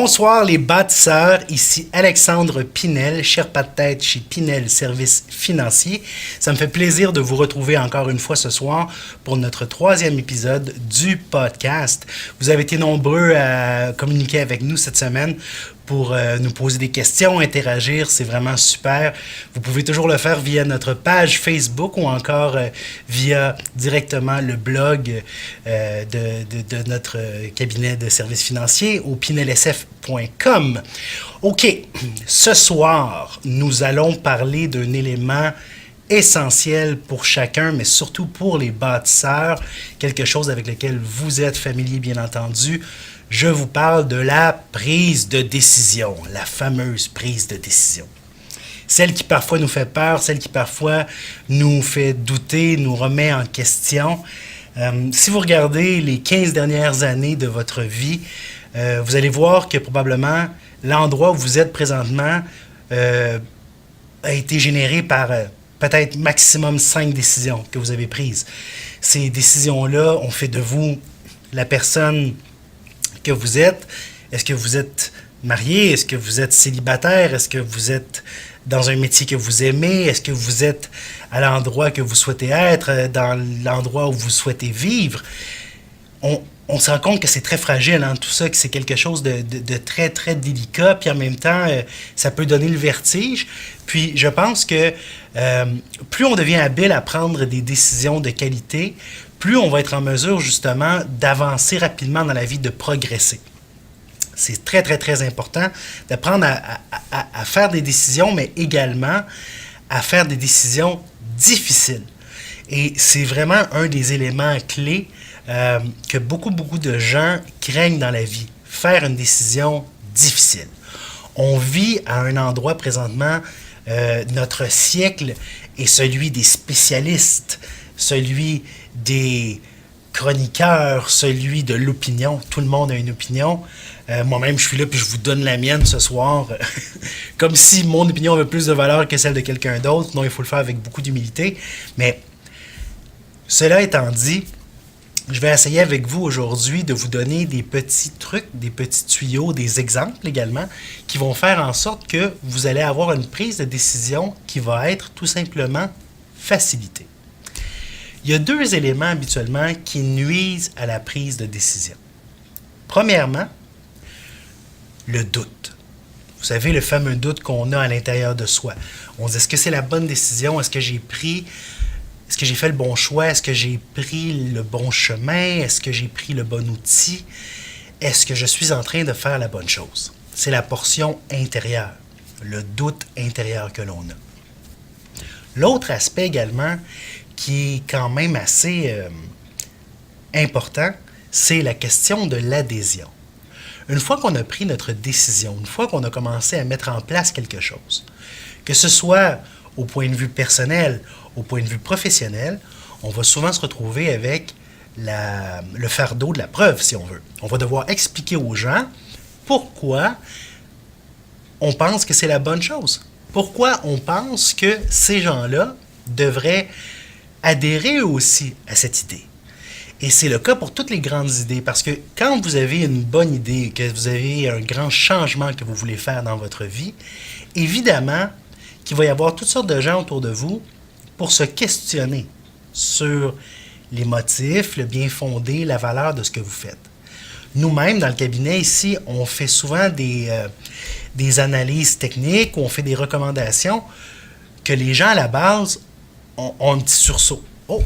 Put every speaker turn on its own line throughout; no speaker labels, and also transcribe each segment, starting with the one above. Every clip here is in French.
Bonsoir les bâtisseurs, ici Alexandre Pinel, cher pas de tête chez Pinel Services Financiers. Ça me fait plaisir de vous retrouver encore une fois ce soir pour notre 3e épisode du podcast. Vous avez été nombreux à communiquer avec nous cette semaine pour nous poser des questions, interagir, c'est vraiment super. Vous pouvez toujours le faire via notre page Facebook ou encore via directement le blog de notre cabinet de services financiers au pinelsf.com. OK, ce soir, nous allons parler d'un élément essentiel pour chacun, mais surtout pour les bâtisseurs, quelque chose avec lequel vous êtes familier, bien entendu. Je vous parle de la prise de décision, la fameuse prise de décision. Celle qui parfois nous fait peur, celle qui parfois nous fait douter, nous remet en question. Si vous regardez les 15 dernières années de votre vie, vous allez voir que probablement l'endroit où vous êtes présentement a été généré par peut-être maximum 5 décisions que vous avez prises. Ces décisions-là ont fait de vous la personne que vous êtes. Est-ce que vous êtes marié? Est-ce que vous êtes célibataire? Est-ce que vous êtes dans un métier que vous aimez? Est-ce que vous êtes à l'endroit que vous souhaitez être, dans l'endroit où vous souhaitez vivre? On se rend compte que c'est très fragile, hein, tout ça, que c'est quelque chose de très, très délicat, puis en même temps, ça peut donner le vertige. Puis je pense que plus on devient habile à prendre des décisions de qualité, plus on va être en mesure, justement, d'avancer rapidement dans la vie, de progresser. C'est très, très, très important d'apprendre à faire des décisions, mais également à faire des décisions difficiles. Et c'est vraiment un des éléments clés que beaucoup de gens craignent dans la vie, faire une décision difficile. On vit à un endroit présentement, notre siècle est celui des spécialistes, celui des chroniqueurs, celui de l'opinion. Tout le monde a une opinion. Moi-même, je suis là puis je vous donne la mienne ce soir, comme si mon opinion avait plus de valeur que celle de quelqu'un d'autre. Non, il faut le faire avec beaucoup d'humilité. Mais cela étant dit, je vais essayer avec vous aujourd'hui de vous donner des petits trucs, des petits tuyaux, des exemples également, qui vont faire en sorte que vous allez avoir une prise de décision qui va être tout simplement facilitée. Il y a 2 éléments habituellement qui nuisent à la prise de décision. Premièrement, le doute. Vous savez, le fameux doute qu'on a à l'intérieur de soi. On se dit, est-ce que c'est la bonne décision? Est-ce que j'ai fait le bon choix? Est-ce que j'ai pris le bon chemin? Est-ce que j'ai pris le bon outil? Est-ce que je suis en train de faire la bonne chose? C'est la portion intérieure, le doute intérieur que l'on a. L'autre aspect également, qui est quand même assez important, c'est la question de l'adhésion. Une fois qu'on a pris notre décision, une fois qu'on a commencé à mettre en place quelque chose, que ce soit au point de vue personnel, au point de vue professionnel, on va souvent se retrouver avec le fardeau de la preuve, si on veut. On va devoir expliquer aux gens pourquoi on pense que c'est la bonne chose. Pourquoi on pense que ces gens-là devraient adhérer aussi à cette idée. Et c'est le cas pour toutes les grandes idées, parce que quand vous avez une bonne idée, que vous avez un grand changement que vous voulez faire dans votre vie, évidemment qu'il va y avoir toutes sortes de gens autour de vous pour se questionner sur les motifs, le bien fondé, la valeur de ce que vous faites. Nous-mêmes, dans le cabinet ici, on fait souvent des analyses techniques, ou on fait des recommandations que les gens à la base ont un petit sursaut. Oh,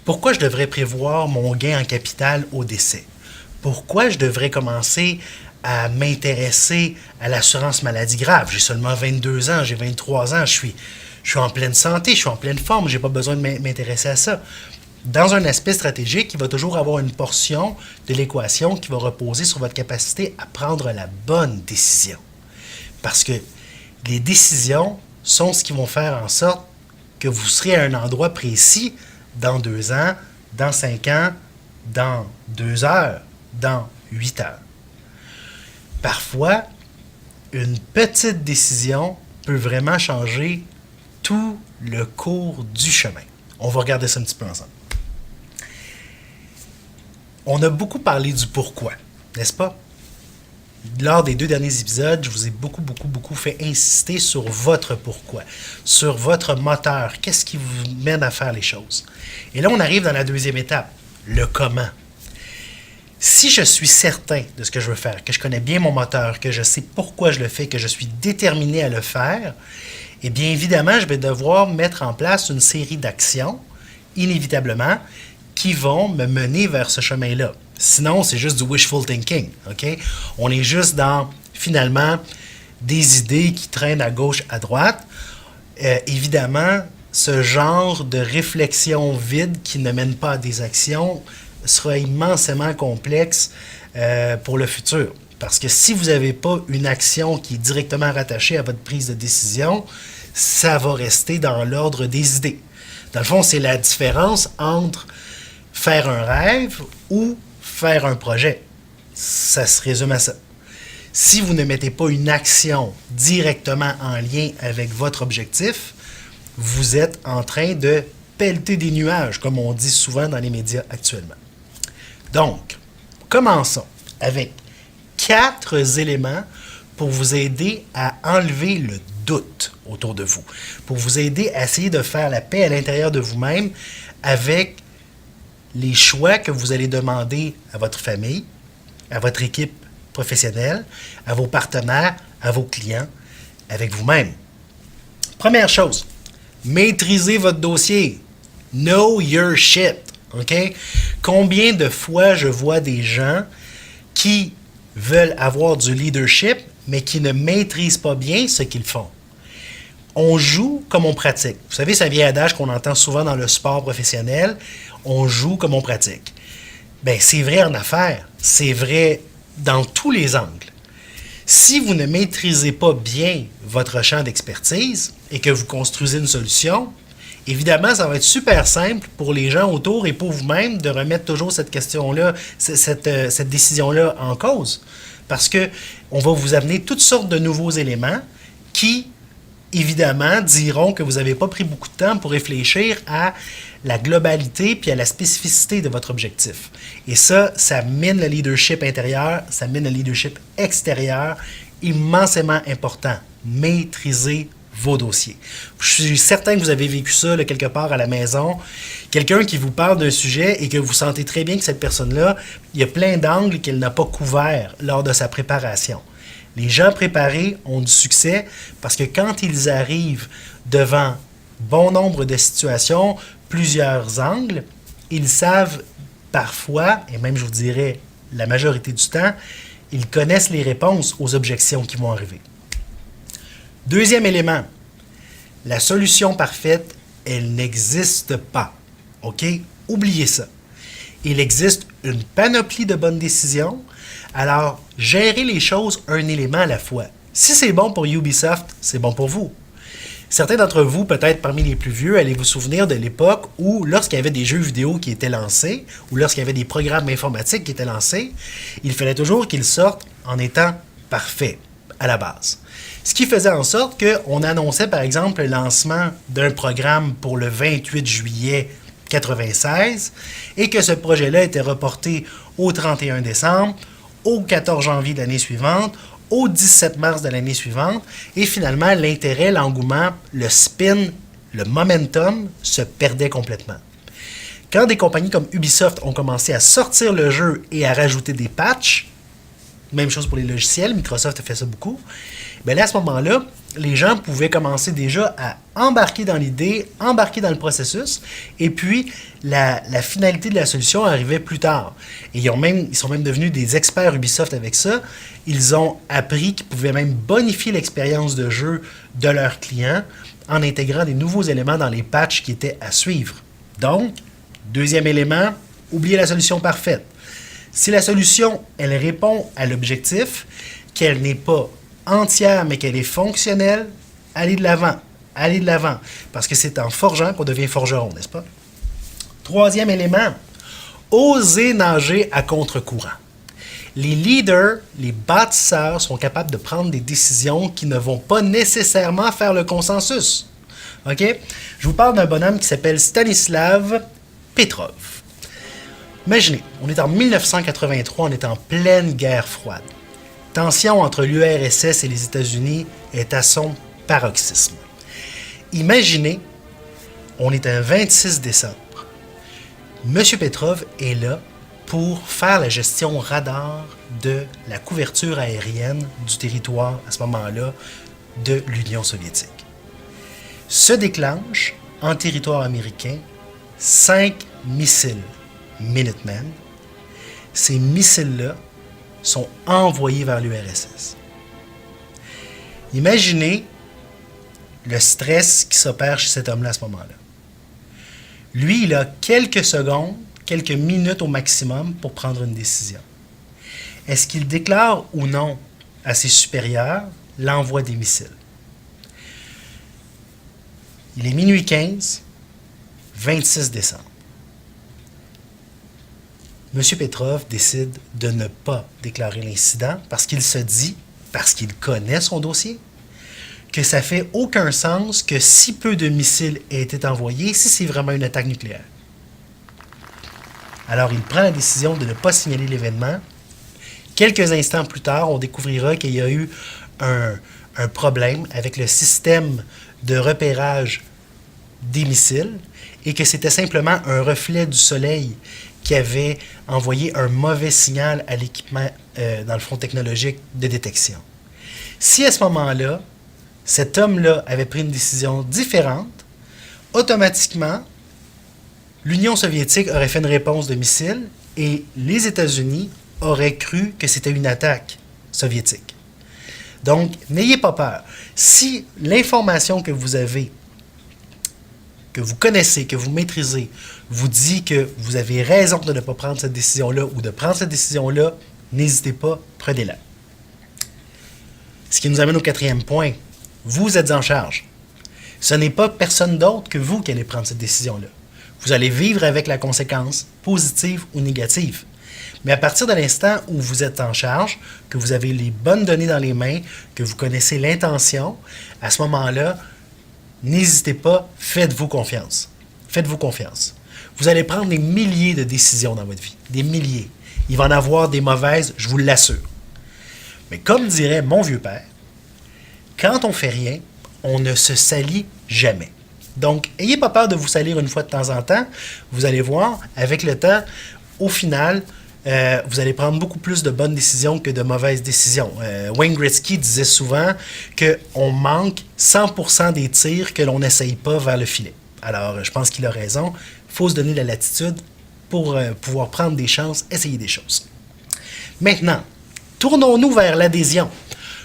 pourquoi je devrais prévoir mon gain en capital au décès? Pourquoi je devrais commencer à m'intéresser à l'assurance maladie grave? J'ai seulement 22 ans, j'ai 23 ans, je suis en pleine santé, je suis en pleine forme, je n'ai pas besoin de m'intéresser à ça. Dans un aspect stratégique, il va toujours avoir une portion de l'équation qui va reposer sur votre capacité à prendre la bonne décision. Parce que les décisions sont ce qui vont faire en sorte que vous serez à un endroit précis dans 2 ans, dans 5 ans, dans 2 heures, dans 8 heures. Parfois, une petite décision peut vraiment changer tout le cours du chemin. On va regarder ça un petit peu ensemble. On a beaucoup parlé du pourquoi, n'est-ce pas? lors des 2 derniers épisodes, je vous ai beaucoup fait insister sur votre pourquoi, sur votre moteur. Qu'est-ce qui vous mène à faire les choses? Et là, on arrive dans la deuxième étape, le comment. Si je suis certain de ce que je veux faire, que je connais bien mon moteur, que je sais pourquoi je le fais, que je suis déterminé à le faire, eh bien évidemment, je vais devoir mettre en place une série d'actions, inévitablement, qui vont me mener vers ce chemin-là. Sinon, c'est juste du wishful thinking, OK? On est juste dans, finalement, des idées qui traînent à gauche, à droite. Évidemment, ce genre de réflexion vide qui ne mène pas à des actions sera immensément complexe pour le futur. Parce que si vous n'avez pas une action qui est directement rattachée à votre prise de décision, ça va rester dans l'ordre des idées. Dans le fond, c'est la différence entre faire un rêve ou faire un projet. Ça se résume à ça. Si vous ne mettez pas une action directement en lien avec votre objectif, vous êtes en train de pelleter des nuages, comme on dit souvent dans les médias actuellement. Donc, commençons avec 4 éléments pour vous aider à enlever le doute autour de vous, pour vous aider à essayer de faire la paix à l'intérieur de vous-même avec les choix que vous allez demander à votre famille, à votre équipe professionnelle, à vos partenaires, à vos clients, avec vous-même. Première chose, maîtrisez votre dossier. Know your shit. OK? Combien de fois je vois des gens qui veulent avoir du leadership, mais qui ne maîtrisent pas bien ce qu'ils font? On joue comme on pratique. Vous savez, c'est un vieil adage qu'on entend souvent dans le sport professionnel. On joue comme on pratique. Bien, c'est vrai en affaires. C'est vrai dans tous les angles. Si vous ne maîtrisez pas bien votre champ d'expertise et que vous construisez une solution, évidemment, ça va être super simple pour les gens autour et pour vous-même de remettre toujours cette question-là, cette décision-là en cause. Parce qu'on va vous amener toutes sortes de nouveaux éléments qui, évidemment, diront que vous n'avez pas pris beaucoup de temps pour réfléchir à la globalité puis à la spécificité de votre objectif. Et ça mine le leadership intérieur, ça mine le leadership extérieur, immensément important. Maîtrisez vos dossiers. Je suis certain que vous avez vécu ça là, quelque part à la maison. Quelqu'un qui vous parle d'un sujet et que vous sentez très bien que cette personne-là, il y a plein d'angles qu'elle n'a pas couverts lors de sa préparation. Les gens préparés ont du succès parce que quand ils arrivent devant bon nombre de situations, plusieurs angles, ils savent parfois, et même je vous dirais la majorité du temps, ils connaissent les réponses aux objections qui vont arriver. Deuxième élément, la solution parfaite, elle n'existe pas. OK? Oubliez ça. Il existe une panoplie de bonnes décisions, alors gérez les choses un élément à la fois. Si c'est bon pour Ubisoft, c'est bon pour vous. Certains d'entre vous, peut-être parmi les plus vieux, allez vous souvenir de l'époque où, lorsqu'il y avait des jeux vidéo qui étaient lancés, ou lorsqu'il y avait des programmes informatiques qui étaient lancés, il fallait toujours qu'ils sortent en étant parfaits à la base. Ce qui faisait en sorte qu'on annonçait, par exemple, le lancement d'un programme pour le 28 juillet 1996 et que ce projet-là était reporté au 31 décembre, au 14 janvier de l'année suivante, au 17 mars de l'année suivante, et finalement, l'intérêt, l'engouement, le spin, le momentum se perdait complètement. Quand des compagnies comme Ubisoft ont commencé à sortir le jeu et à rajouter des patchs, même chose pour les logiciels, Microsoft a fait ça beaucoup, bien là, à ce moment-là, les gens pouvaient commencer déjà à embarquer dans l'idée, embarquer dans le processus, et puis la finalité de la solution arrivait plus tard. Et ils sont même devenus des experts Ubisoft avec ça. Ils ont appris qu'ils pouvaient même bonifier l'expérience de jeu de leurs clients en intégrant des nouveaux éléments dans les patchs qui étaient à suivre. Donc, deuxième élément, oubliez la solution parfaite. Si la solution, elle répond à l'objectif, qu'elle n'est pas entière, mais qu'elle est fonctionnelle, allez de l'avant. Allez de l'avant. Parce que c'est en forgeant qu'on devient forgeron, n'est-ce pas? Troisième élément, osez nager à contre-courant. Les leaders, les bâtisseurs sont capables de prendre des décisions qui ne vont pas nécessairement faire le consensus. OK? Je vous parle d'un bonhomme qui s'appelle Stanislav Petrov. Imaginez, on est en 1983, on est en pleine guerre froide. Tension entre l'URSS et les États-Unis est à son paroxysme. Imaginez, on est un 26 décembre. M. Petrov est là pour faire la gestion radar de la couverture aérienne du territoire, à ce moment-là, de l'Union soviétique. Se déclenchent en territoire américain 5 missiles Minuteman. Ces missiles-là sont envoyés vers l'URSS. Imaginez le stress qui s'opère chez cet homme-là à ce moment-là. Lui, il a quelques secondes, quelques minutes au maximum pour prendre une décision. Est-ce qu'il déclare ou non à ses supérieurs l'envoi des missiles? Il est minuit 15, 26 décembre. M. Petrov décide de ne pas déclarer l'incident parce qu'il se dit, parce qu'il connaît son dossier, que ça fait aucun sens que si peu de missiles aient été envoyés si c'est vraiment une attaque nucléaire. Alors il prend la décision de ne pas signaler l'événement. Quelques instants plus tard, on découvrira qu'il y a eu un problème avec le système de repérage des missiles et que c'était simplement un reflet du soleil qui avait envoyé un mauvais signal à l'équipement, dans le fond technologique de détection. Si à ce moment-là, cet homme-là avait pris une décision différente, automatiquement, l'Union soviétique aurait fait une réponse de missiles et les États-Unis auraient cru que c'était une attaque soviétique. Donc, n'ayez pas peur. Si l'information que vous avez, que vous connaissez, que vous maîtrisez, vous dit que vous avez raison de ne pas prendre cette décision-là ou de prendre cette décision-là, n'hésitez pas, prenez-la. Ce qui nous amène au 4e point. Vous êtes en charge. Ce n'est pas personne d'autre que vous qui allez prendre cette décision-là. Vous allez vivre avec la conséquence, positive ou négative. Mais à partir de l'instant où vous êtes en charge, que vous avez les bonnes données dans les mains, que vous connaissez l'intention, à ce moment-là, n'hésitez pas, faites-vous confiance. Faites-vous confiance. Vous allez prendre des milliers de décisions dans votre vie. Des milliers. Il va en avoir des mauvaises, je vous l'assure. Mais comme dirait mon vieux père, quand on fait rien, on ne se salit jamais. Donc, ayez pas peur de vous salir une fois de temps en temps. Vous allez voir, avec le temps, au final, vous allez prendre beaucoup plus de bonnes décisions que de mauvaises décisions. Wayne Gretzky disait souvent qu'on manque 100% des tirs que l'on n'essaye pas vers le filet. Alors, je pense qu'il a raison. Il faut se donner la latitude pour pouvoir prendre des chances, essayer des choses. Maintenant, tournons-nous vers l'adhésion.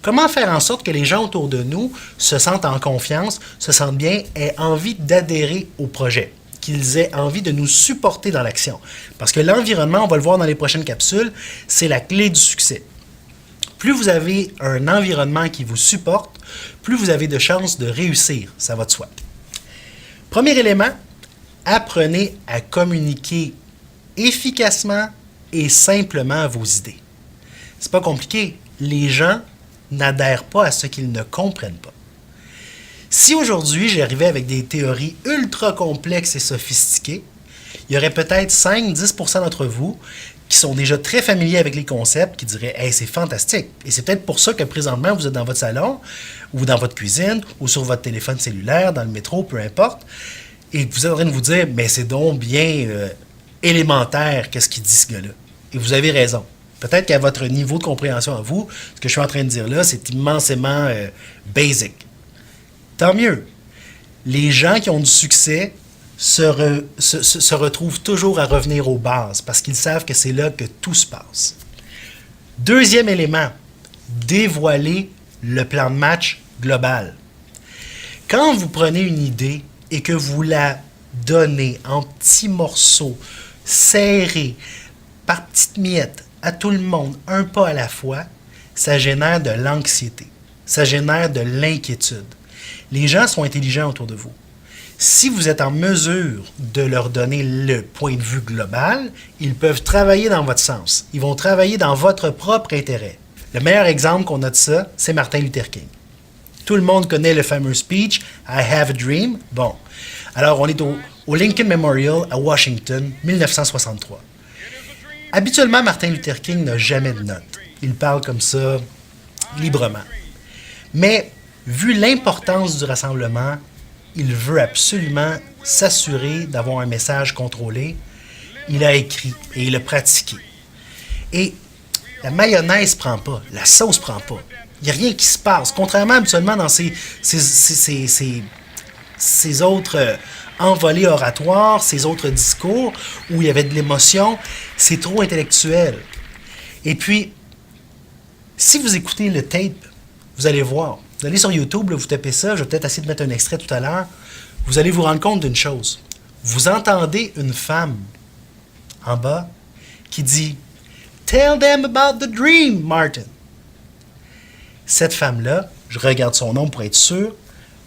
Comment faire en sorte que les gens autour de nous se sentent en confiance, se sentent bien, aient envie d'adhérer au projet, qu'ils aient envie de nous supporter dans l'action? Parce que l'environnement, on va le voir dans les prochaines capsules, c'est la clé du succès. Plus vous avez un environnement qui vous supporte, plus vous avez de chances de réussir, ça va de soi. Premier élément, apprenez à communiquer efficacement et simplement vos idées. C'est pas compliqué. Les gens n'adhèrent pas à ce qu'ils ne comprennent pas. Si aujourd'hui j'arrivais avec des théories ultra complexes et sophistiquées, il y aurait peut-être 5-10% d'entre vous qui sont déjà très familiers avec les concepts, qui diraient « Hey, c'est fantastique ». Et c'est peut-être pour ça que présentement vous êtes dans votre salon, ou dans votre cuisine, ou sur votre téléphone cellulaire, dans le métro, peu importe, et vous êtes en train de vous dire « Mais c'est donc bien élémentaire, qu'est-ce qu'il dit ce gars-là ». Et vous avez raison. Peut-être qu'à votre niveau de compréhension à vous, ce que je suis en train de dire là, c'est immensément basic. Tant mieux. Les gens qui ont du succès se retrouvent toujours à revenir aux bases parce qu'ils savent que c'est là que tout se passe. Deuxième élément, dévoiler le plan de match global. Quand vous prenez une idée et que vous la donnez en petits morceaux, serrés, par petites miettes, à tout le monde, un pas à la fois, ça génère de l'anxiété, ça génère de l'inquiétude. Les gens sont intelligents autour de vous. Si vous êtes en mesure de leur donner le point de vue global, ils peuvent travailler dans votre sens. Ils vont travailler dans votre propre intérêt. Le meilleur exemple qu'on a de ça, c'est Martin Luther King. Tout le monde connaît le fameux speech « I have a dream ». Bon, alors on est au Lincoln Memorial à Washington, 1963. Habituellement, Martin Luther King n'a jamais de notes. Il parle comme ça, librement. Mais, vu l'importance du rassemblement, il veut absolument s'assurer d'avoir un message contrôlé. Il a écrit et il a pratiqué. Et la mayonnaise prend pas, la sauce prend pas. Il n'y a rien qui se passe. Contrairement habituellement dans ces autres envolées oratoires, ces autres discours où il y avait de l'émotion, c'est trop intellectuel. Et puis, si vous écoutez le tape, vous allez voir. Vous allez sur YouTube, là, vous tapez ça, je vais peut-être essayer de mettre un extrait tout à l'heure. Vous allez vous rendre compte d'une chose. Vous entendez une femme en bas qui dit « Tell them about the dream, Martin ». Cette femme-là, je regarde son nom pour être sûr,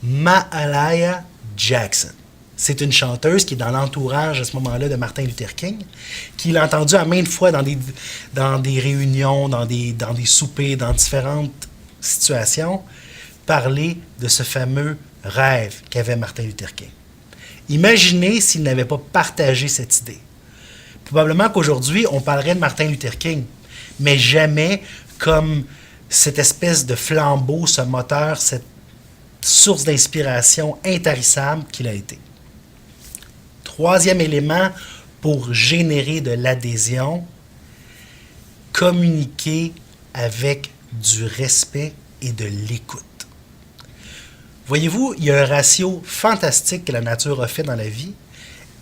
Mahalia Jackson. C'est une chanteuse qui est dans l'entourage à ce moment-là de Martin Luther King, qu'il a entendu à maintes fois dans des réunions, dans des soupers, dans différentes situations, parler de ce fameux rêve qu'avait Martin Luther King. Imaginez s'il n'avait pas partagé cette idée. Probablement qu'aujourd'hui, on parlerait de Martin Luther King, mais jamais comme cette espèce de flambeau, ce moteur, cette source d'inspiration intarissable qu'il a été. Troisième élément pour générer de l'adhésion, communiquer avec du respect et de l'écoute. Voyez-vous, il y a un ratio fantastique que la nature a fait dans la vie.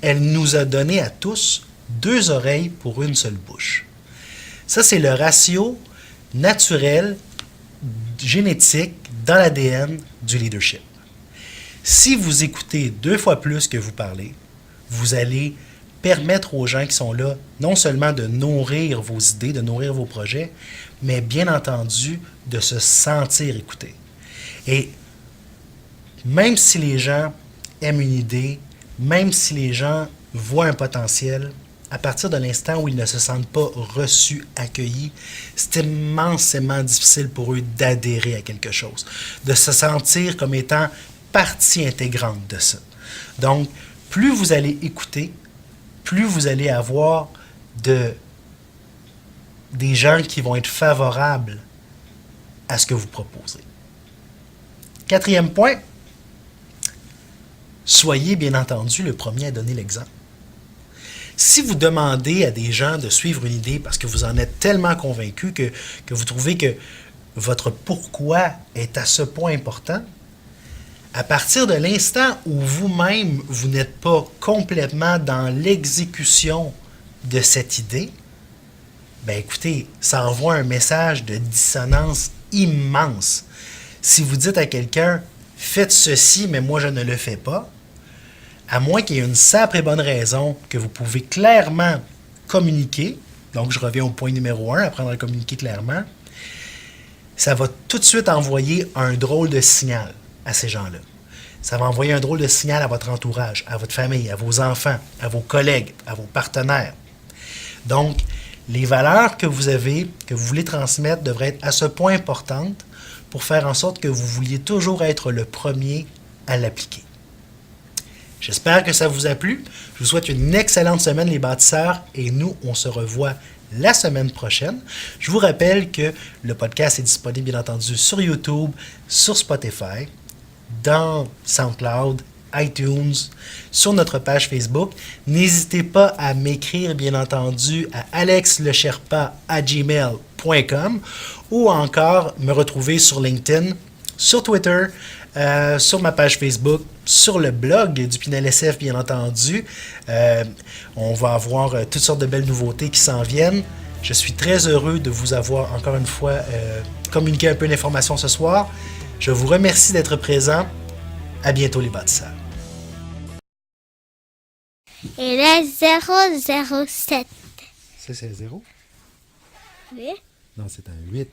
Elle nous a donné à tous 2 oreilles pour une seule bouche. Ça, c'est le ratio naturel, génétique, dans l'ADN du leadership. Si vous écoutez 2 fois plus que vous parlez, vous allez permettre aux gens qui sont là non seulement de nourrir vos idées, de nourrir vos projets, mais bien entendu de se sentir écoutés. Et même si les gens aiment une idée, même si les gens voient un potentiel, à partir de l'instant où ils ne se sentent pas reçus, accueillis, c'est immensément difficile pour eux d'adhérer à quelque chose, de se sentir comme étant partie intégrante de ça. Donc, plus vous allez écouter, plus vous allez avoir des gens qui vont être favorables à ce que vous proposez. 4e point, soyez bien entendu le premier à donner l'exemple. Si vous demandez à des gens de suivre une idée parce que vous en êtes tellement convaincu que vous trouvez que votre pourquoi est à ce point important, à partir de l'instant où vous-même, vous n'êtes pas complètement dans l'exécution de cette idée, ben écoutez, ça envoie un message de dissonance immense. Si vous dites à quelqu'un « Faites ceci, mais moi je ne le fais pas », à moins qu'il y ait une simple et bonne raison que vous pouvez clairement communiquer, donc je reviens au point numéro 1, apprendre à communiquer clairement, ça va tout de suite envoyer un drôle de signal à ces gens-là. Ça va envoyer un drôle de signal à votre entourage, à votre famille, à vos enfants, à vos collègues, à vos partenaires. Donc, les valeurs que vous avez, que vous voulez transmettre, devraient être à ce point importantes pour faire en sorte que vous vouliez toujours être le premier à l'appliquer. J'espère que ça vous a plu. Je vous souhaite une excellente semaine, les bâtisseurs, et nous, on se revoit la semaine prochaine. Je vous rappelle que le podcast est disponible, bien entendu, sur YouTube, sur Spotify, dans SoundCloud, iTunes, sur notre page Facebook. N'hésitez pas à m'écrire, bien entendu, à alexlecherpa@gmail.com ou encore me retrouver sur LinkedIn, sur Twitter, sur ma page Facebook, sur le blog du Pinel SF, bien entendu. On va avoir toutes sortes de belles nouveautés qui s'en viennent. Je suis très heureux de vous avoir encore une fois communiqué un peu d'informations ce soir. Je vous remercie d'être présent. À bientôt, les bâtisseurs.
Et là, 007.
Ça, c'est un 0?
Oui.
Non, c'est un 8.